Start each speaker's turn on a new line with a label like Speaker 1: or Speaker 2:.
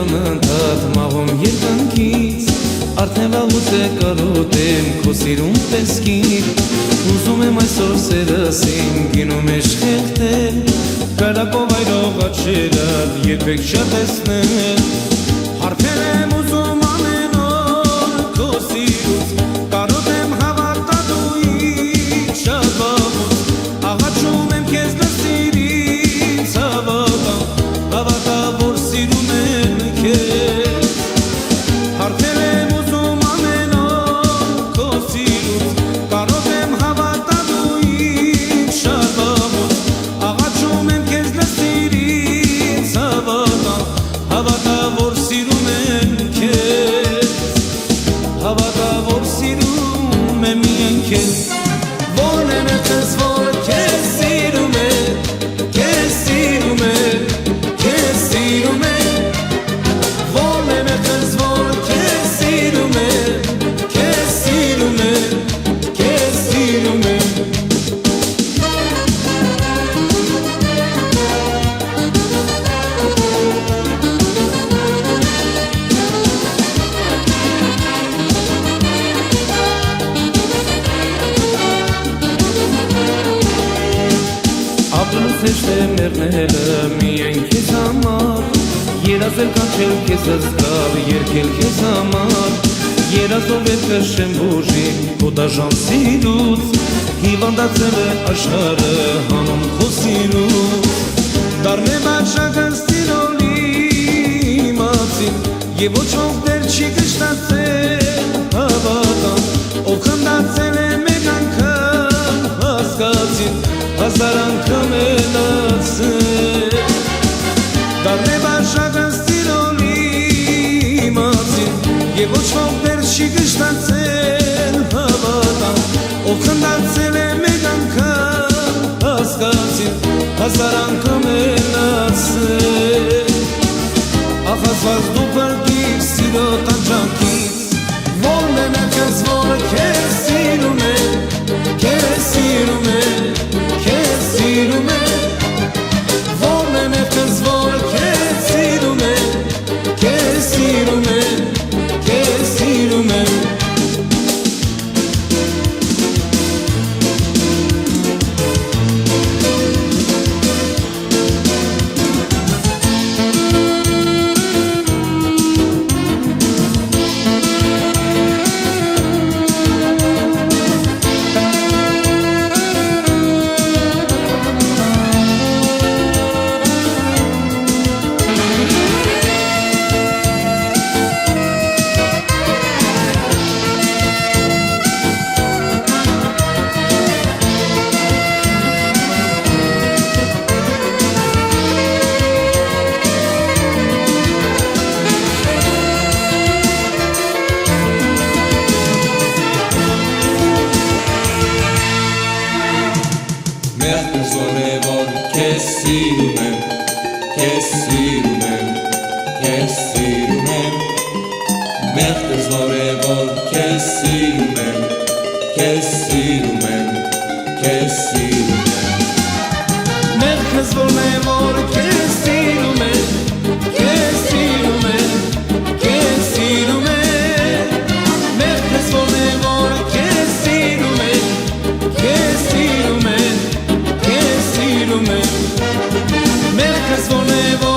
Speaker 1: անընդհատ մաղում երկնքից Արդեն վաղուց է կարոտեմ քո սիրուն տեսքին Ուզում եմ այսօր սերս իմ գինում է շխեղտել Կարակով այրող աչերդ երբեք չտեսնել Հարբել եմ ուզում ամեն օր քո սիրուց Կարոտեմ հավատալու ինձ շատ վաղուց Աղաչում եմ քեզ լսիր ինձ Հավատա որ սիրում եմ քեզ Հարբել եմ ուզում ամեն օր քո սիրուց Կարոտեմ հավատալու ինձ շատ վաղուց Աղաչում եմ քեզ լսիր ինձ Հավատա որ սիրում եմ քեզ Հավատա որ սիրում եմ միայն քեզ Որն է մեղքս որ քեզ սիրում է Քեզ սիրում է Քեզ սիրում է Որն է մեղքս որ քեզ սիրում է Քեզ սիրում է Քեզ սիրում է Ապրելուց հեշտ է մեռնելը միայն քեզ համար Երազել կանչել քեզ զգալ, երգել քեզ համար Երազով երգը շեմ բուժի քո դաժան սիրուց Հիվանդացել է աշխարհը հանուն քո սիրուց Դառնեմ աչքս տիրոլի մացին Եվ ոչ ոք դեռ չի կշտացել հավատամ Ով խնդացել է մեկ անգամ հասկացին Հազար անգամ մնացել Դառնեմ աչքս տիրոլի մացին Եվ ոչ ոք դեռ չի կշտացել հավատամ Ով խնդացել է մեկ անգամ հասկացին Հազար անգամ մնացել Ախասված դու բրկիր սիրո տանջանքից Որն է մեղքս որ քեզ սիրում է Քեզ սիրում է Քեզ սիրում է Որն է մեղքս որ քեզ սիրում է Քեզ սիրում է Քեզ սիրում է
Speaker 2: Մեղքս որ է որ քեզ սիրում եմ Քեզ սիրում եմ Քեզ սիրում եմ Մեղքս որ է որ քեզ սիրում եմ Քեզ սիրում եմ Քեզ սիրում եմ
Speaker 1: Մեղքս որն է որ քեզ սիրում է Քեզ սիրում է Քեզ սիրում է Մեղքս որն է որ քեզ սիրում է Քեզ սիրում է Քեզ սիրում է Մեղքս որն է որ